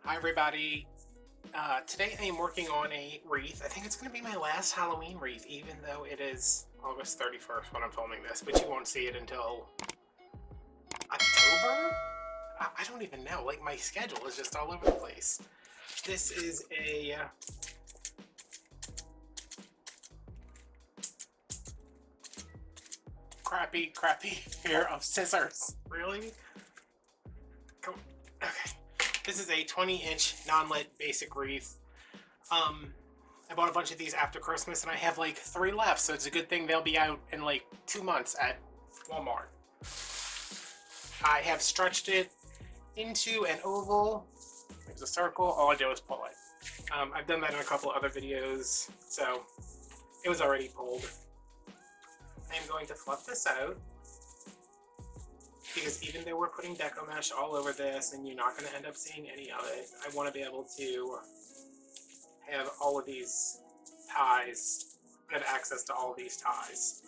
Hi everybody. Today I am working on a wreath. I think it's going to be my last Halloween wreath, even though it is August 31st when I'm filming this, but you won't see it until October? I don't even know. Like, my schedule is just all over the place. This is a crappy pair of scissors. Really? Come on. Okay. This is a 20-inch non-lit basic wreath. I bought a bunch of these after Christmas and I have like 3 left, so it's a good thing they'll be out in like 2 months at Walmart. I have stretched it into an oval. There's a circle. All I do is pull it. I've done that in a couple other videos, so it was already pulled. I'm going to fluff this out because even though we're putting Deco mesh all over this and you're not going to end up seeing any of it, I want to be able to have all of these ties, have access to all of these ties.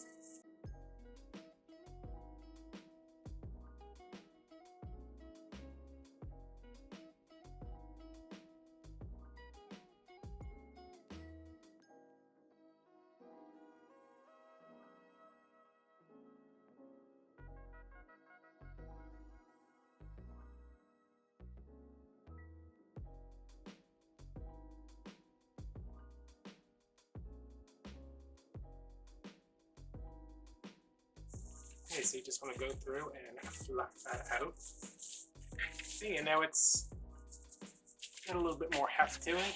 Okay, so you just want to go through and fluff that out. See, and now it's got a little bit more heft to it.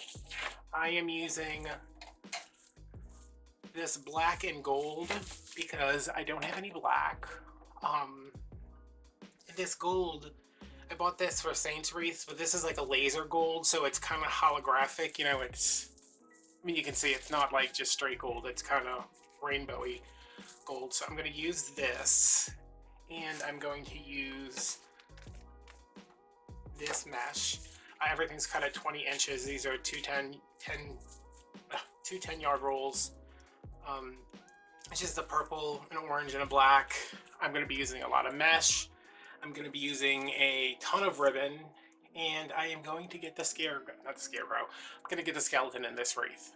I am using this black and gold because I don't have any black. This gold, I bought this for Saint's Wreath, but this is like a laser gold, so it's kind of holographic. You know, it's, I mean, you can see it's not like just straight gold, it's kind of rainbowy gold. So I'm going to use this, and I'm going to use this mesh. Everything's cut at 20 inches. These are two 10-yard rolls. It's just a purple, an orange, and a black. I'm going to be using a lot of mesh. I'm going to be using a ton of ribbon, and I am going to get the not the scarecrow, I'm going to get the skeleton in this wreath.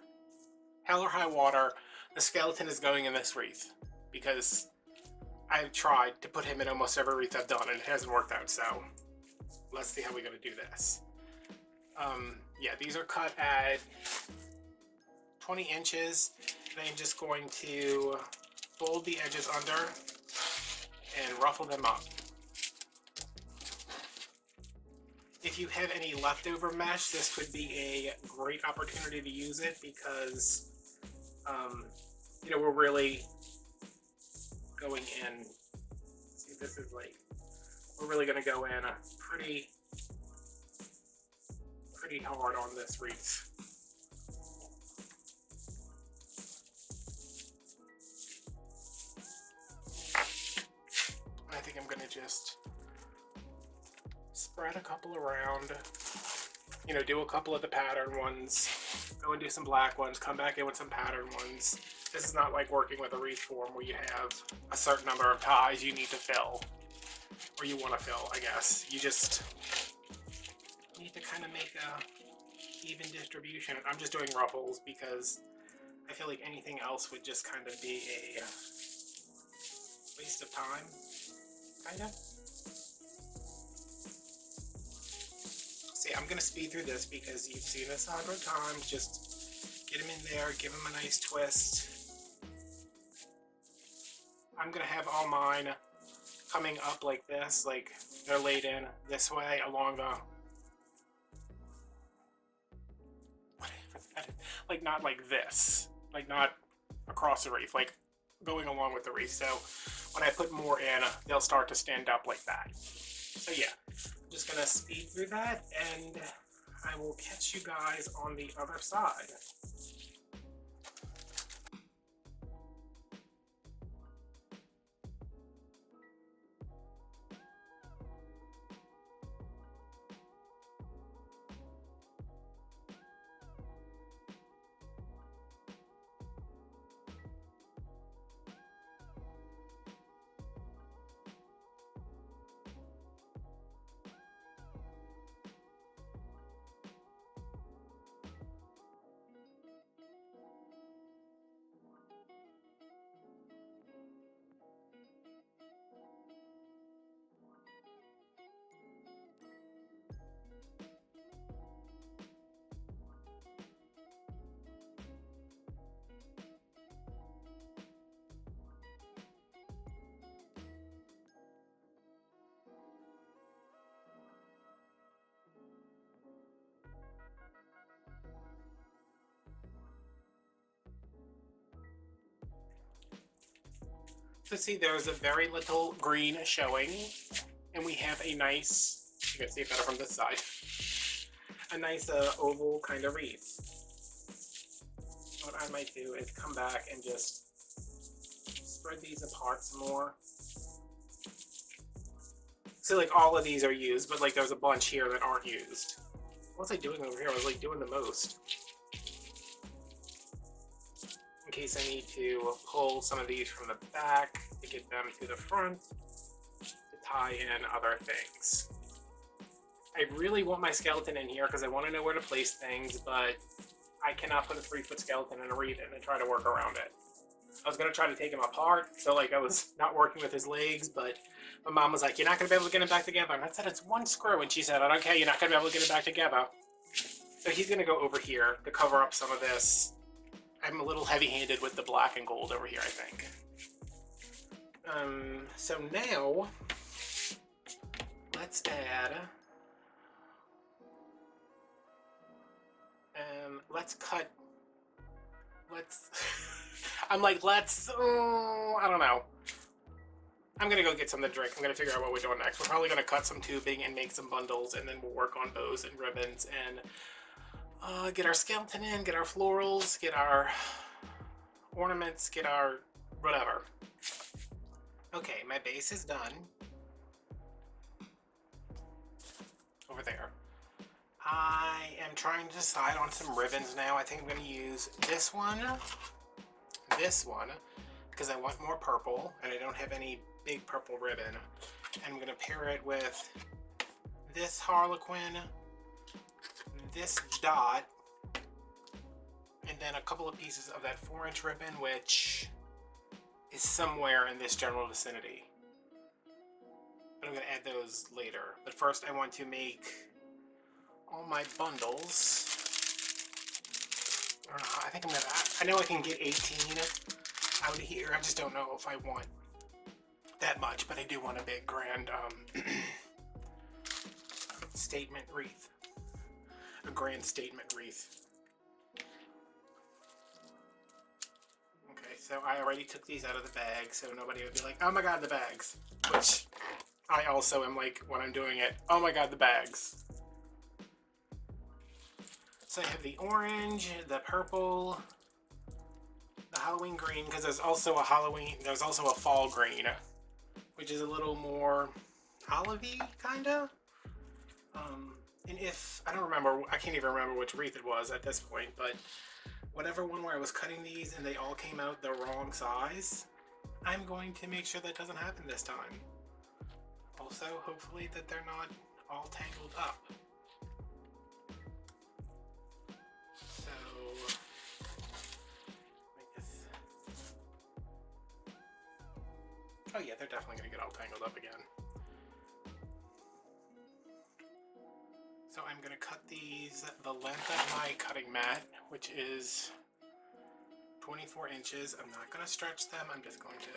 Hell or high water, the skeleton is going in this wreath, because I've tried to put him in almost every wreath I've done, and it hasn't worked out, so let's see how we're going to do this. Yeah, these are cut at 20 inches, and I'm just going to fold the edges under and ruffle them up. If you have any leftover mesh, this would be a great opportunity to use it because, you know, we're really going in, see, this is like, we're really going to go in pretty hard on this wreath. I think I'm going to just spread a couple around, you know, do a couple of the pattern ones, go and do some black ones, come back in with some pattern ones. This is not like working with a wreath form where you have a certain number of ties you need to fill, or you want to fill, I guess. You just need to kind of make a even distribution. I'm just doing ruffles because I feel like anything else would just kind of be a waste of time, kind of. See, I'm going to speed through this because you've seen this 100 times. Just get them in there, give them a nice twist. I'm going to have all mine coming up like this, like they're laid in this way along the, like not like this, like not across the wreath, like going along with the wreath. So when I put more in, they'll start to stand up like that. So yeah, I'm just gonna speed through that and I will catch you guys on the other side. So see, there's a very little green showing, and we have a nice, you can see it better from this side, a nice oval kind of wreath. What I might do is come back and just spread these apart some more. See, like all of these are used, but like there's a bunch here that aren't used. What was I doing over here? I was like doing the most. In case I need to pull some of these from the back to get them to the front to tie in other things. I really want my skeleton in here because I want to know where to place things, but I cannot put a 3-foot skeleton in a wreath and then try to work around it. I was going to try to take him apart, so like I was not working with his legs, but my mom was like, you're not going to be able to get him back together. And I said, it's one screw. And she said, I don't care, you're not going to be able to get him back together. So he's going to go over here to cover up some of this. I'm a little heavy-handed with the black and gold over here, I think. So now, let's add... let's cut... I'm like, I don't know. I'm gonna go get something to drink. I'm gonna figure out what we're doing next. We're probably gonna cut some tubing and make some bundles, and then we'll work on bows and ribbons and get our skeleton in, get our florals, get our ornaments, get our whatever. Okay, my base is done. Over there. I am trying to decide on some ribbons now. I think I'm going to use this one, because I want more purple, and I don't have any big purple ribbon. And I'm going to pair it with this Harlequin, this dot, and then a couple of pieces of that 4-inch ribbon, which is somewhere in this general vicinity. But I'm going to add those later. But first I want to make all my bundles. I don't know, I think I'm gonna, I know I can get 18 out of here. I just don't know if I want that much, but I do want a big grand statement wreath. A grand statement wreath. Okay, so I already took these out of the bag, so nobody would be like, oh my god, the bags. Which I also am like, when I'm doing it, oh my god, the bags. So I have the orange, the purple, the Halloween green, because there's also a fall green, which is a little more olivey, kinda. And if, I don't remember, I can't even remember which wreath it was at this point, but whatever one where I was cutting these and they all came out the wrong size, I'm going to make sure that doesn't happen this time. Also, hopefully that they're not all tangled up. Oh yeah, they're definitely going to get all tangled up again. So I'm going to cut these the length of my cutting mat, which is 24 inches. I'm not going to stretch them, I'm just going to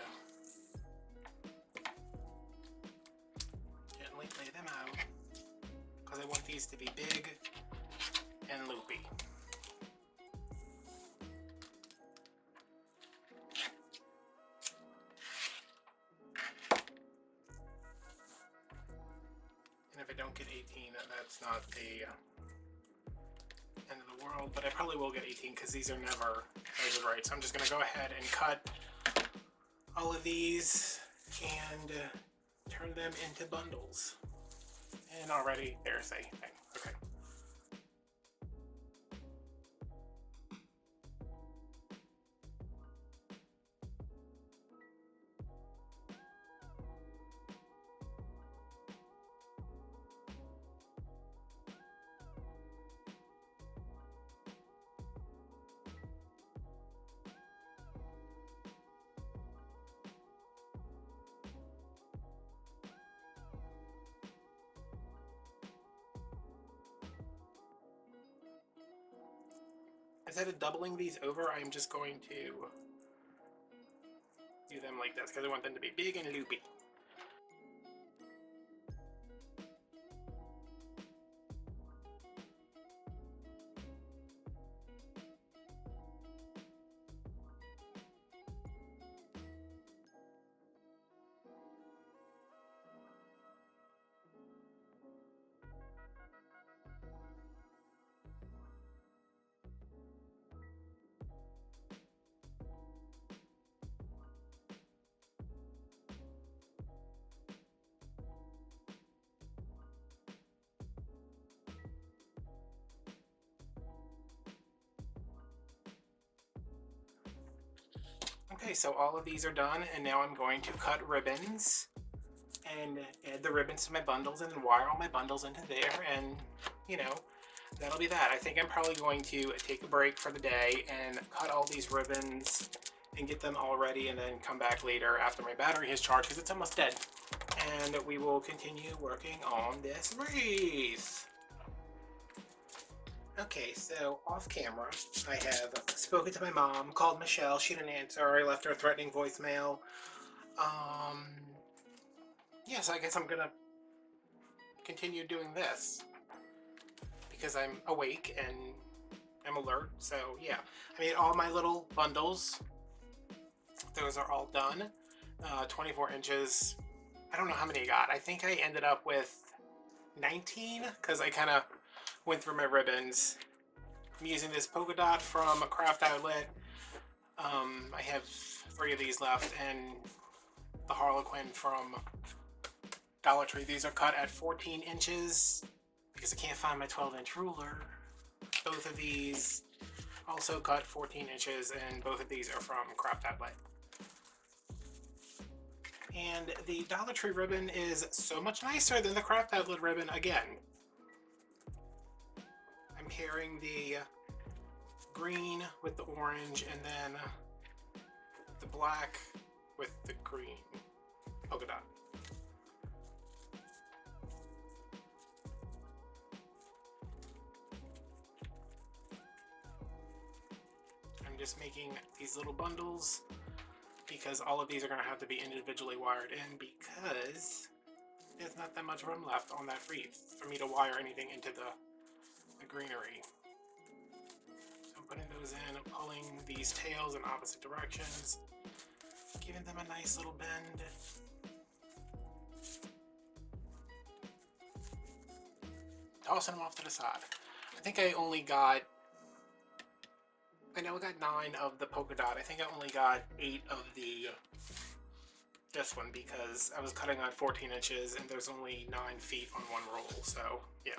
gently lay them out, because I want these to be big and loopy. If I don't get 18, that's not the end of the world, but I probably will get 18 because these are never measured right. So I'm just going to go ahead and cut all of these and turn them into bundles. And already there's a thing. Okay. Instead of doubling these over, I'm just going to do them like this because I want them to be big and loopy. Okay, so all of these are done, and now I'm going to cut ribbons and add the ribbons to my bundles and then wire all my bundles into there, and you know, that'll be that. I think I'm probably going to take a break for the day and cut all these ribbons and get them all ready, and then come back later after my battery is charged because it's almost dead. And we will continue working on this wreath. Okay, so off camera, I have spoken to my mom, called Michelle, she didn't answer, I left her a threatening voicemail. Yes, I guess I'm gonna continue doing this because I'm awake and I'm alert, so yeah. I made all my little bundles. Those are all done. 24 inches. I don't know how many I got. I think I ended up with 19 because I kind of went through my ribbons. I'm using this polka dot from a craft outlet. I have 3 of these left, and the Harlequin from Dollar Tree. These are cut at 14 inches because I can't find my 12-inch ruler. Both of these also cut 14 inches, and both of these are from Craft Outlet. And the Dollar Tree ribbon is so much nicer than the Craft Outlet ribbon again. I'm pairing the green with the orange, and then the black with the green polka dot. I'm just making these little bundles because all of these are going to have to be individually wired in, because there's not that much room left on that wreath for me to wire anything into the greenery. So I'm putting those in, pulling these tails in opposite directions, giving them a nice little bend. Tossing them off to the side. I think I only got, I know I got 9 of the polka dot. I think I only got 8 of this one because I was cutting on 14 inches and there's only 9 feet on one roll, so yeah.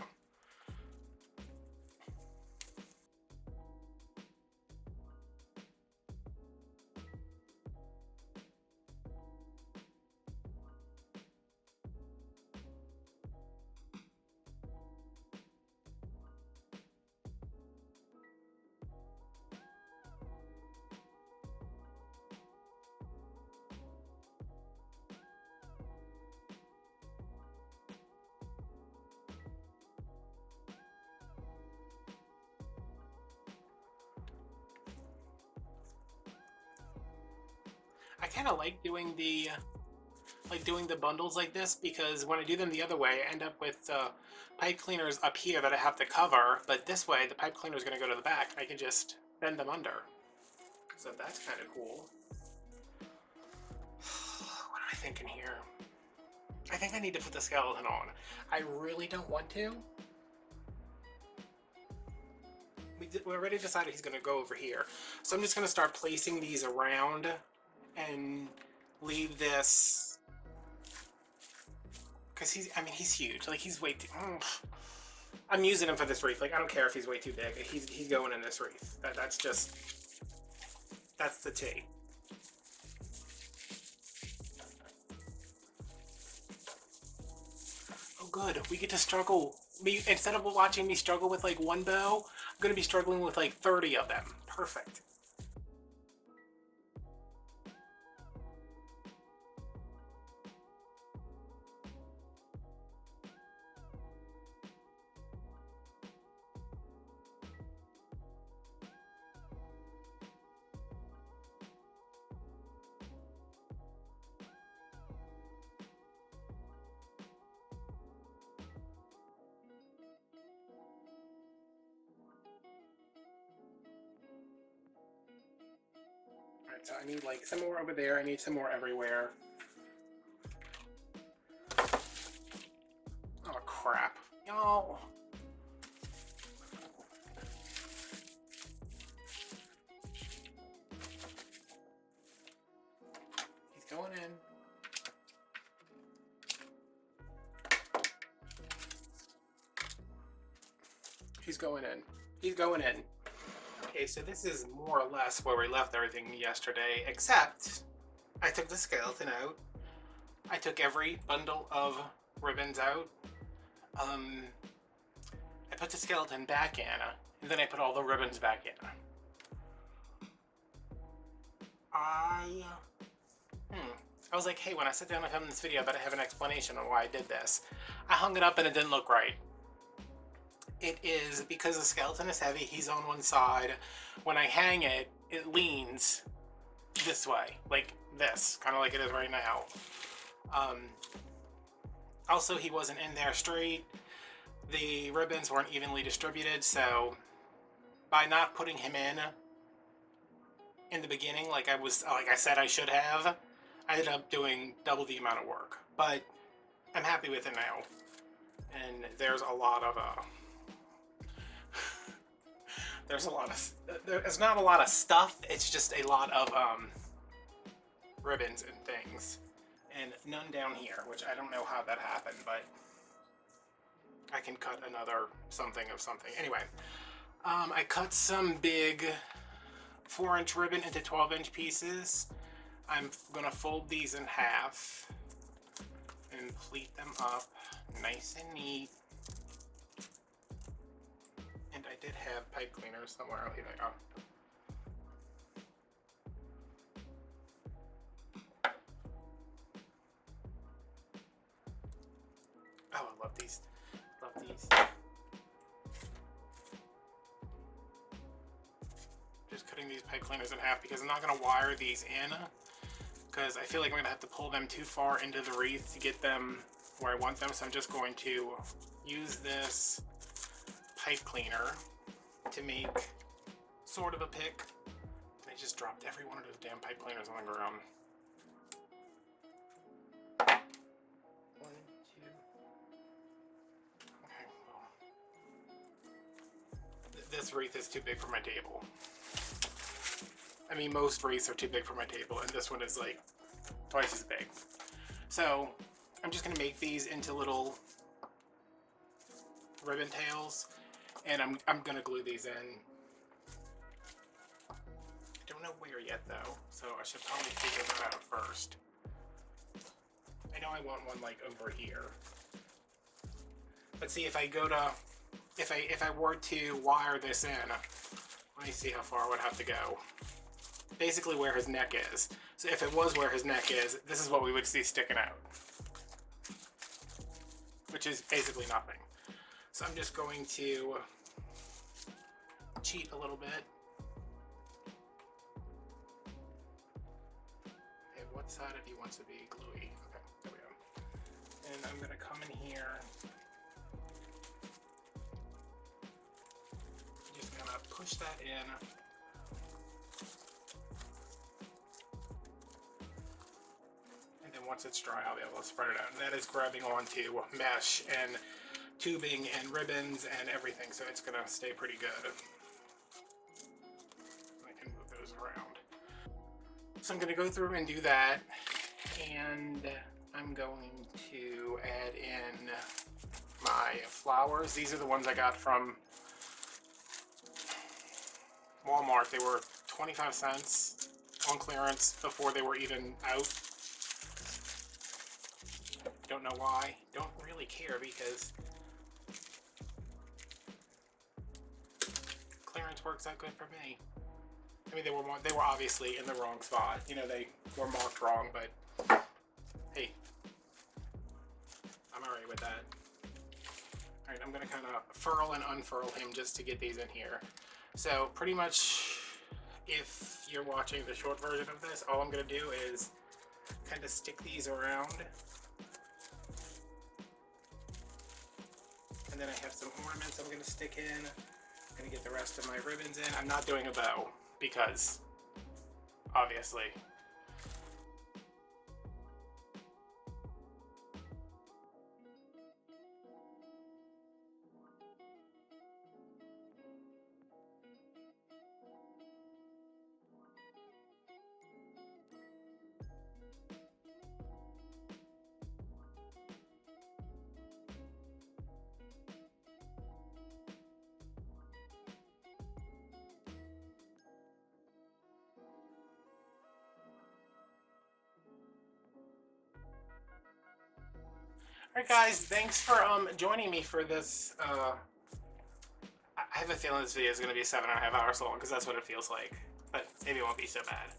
I kind of like doing the bundles like this because when I do them the other way, I end up with pipe cleaners up here that I have to cover, but this way the pipe cleaner is going to go to the back. I can just bend them under. So that's kind of cool. What am I thinking here? I think I need to put the skeleton on. I really don't want to. We already decided he's going to go over here. So I'm just going to start placing these around and leave this, because he's huge. Like, he's way too, I'm using him for this wreath. Like, I don't care if he's way too big. He's going in this wreath. That's the T. Oh good, we get to struggle. Instead of watching me struggle with like one bow, I'm gonna be struggling with like 30 of them. Perfect. Alright, so I need like some more over there, I need some more everywhere. Oh crap. Y'all. He's going in. He's going in. He's going in. Okay, so this is more or less where we left everything yesterday, except I took the skeleton out. I took every bundle of ribbons out. I put the skeleton back in, and then I put all the ribbons back in. I was like, hey, when I sit down to film this video, I better have an explanation on why I did this. I hung it up and it didn't look right. It is because the skeleton is heavy, he's on one side. When I hang it, it leans this way, like this, kind of like it is right now. Also, he wasn't in there straight. The ribbons weren't evenly distributed, so by not putting him in the beginning, like I said I should have, I ended up doing double the amount of work. But I'm happy with it now, and there's a lot of there's not a lot of stuff. It's just a lot of ribbons and things, and none down here, which I don't know how that happened, but I can cut another something of something. Anyway, I cut some big 4-inch ribbon into 12-inch pieces. I'm gonna fold these in half and pleat them up nice and neat. And I did have pipe cleaners somewhere. Oh, here they are. Oh, I love these. Love these. Just cutting these pipe cleaners in half because I'm not going to wire these in, because I feel like I'm going to have to pull them too far into the wreath to get them where I want them. So I'm just going to use this pipe cleaner to make sort of a pick. I just dropped every one of those damn pipe cleaners on the ground. 1, 2. Okay, well, this wreath is too big for my table. I mean, most wreaths are too big for my table, and this one is like twice as big. So I'm just gonna make these into little ribbon tails, and I'm gonna glue these in. I don't know where yet though, so I should probably figure that out first. I know I want one like over here, but see, if I go to, if I were to wire this in, let me see how far I would have to go. Basically where his neck is. So if it was where his neck is, this is what we would see sticking out, which is basically nothing. So I'm just going to cheat a little bit. Okay, what side of you wants to be gluey? Okay, there we go. And I'm gonna come in here. Just gonna push that in. Once it's dry, I'll be able to spread it out. And that is grabbing onto mesh and tubing and ribbons and everything, so it's gonna stay pretty good. I can move those around. So I'm gonna go through and do that, and I'm going to add in my flowers. These are the ones I got from Walmart. They were 25 cents on clearance before they were even out. Don't know why. Don't really care because clearance works out good for me. I mean, they were obviously in the wrong spot. You know, they were marked wrong, but hey, I'm alright with that. Alright, I'm gonna kind of furl and unfurl him just to get these in here. So pretty much, if you're watching the short version of this, all I'm gonna do is kind of stick these around. And then I have some ornaments I'm going to stick in. I'm going to get the rest of my ribbons in. I'm not doing a bow because, obviously, Alright guys, thanks for joining me for this. I have a feeling this video is going to be 7.5 hours long because that's what it feels like. But maybe it won't be so bad.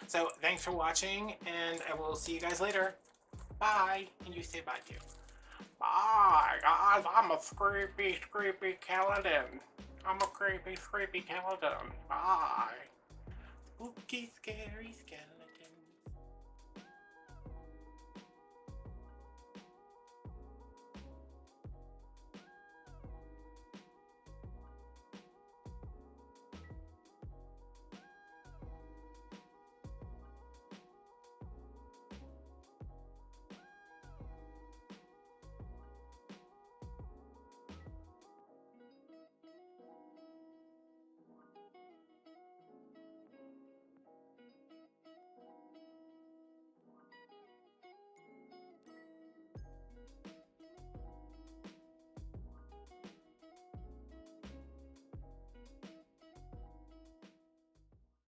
So thanks for watching, and I will see you guys later. Bye. And you say bye too. Bye guys, I'm a creepy skeleton. I'm a creepy skeleton. Bye. Spooky, scary skeleton.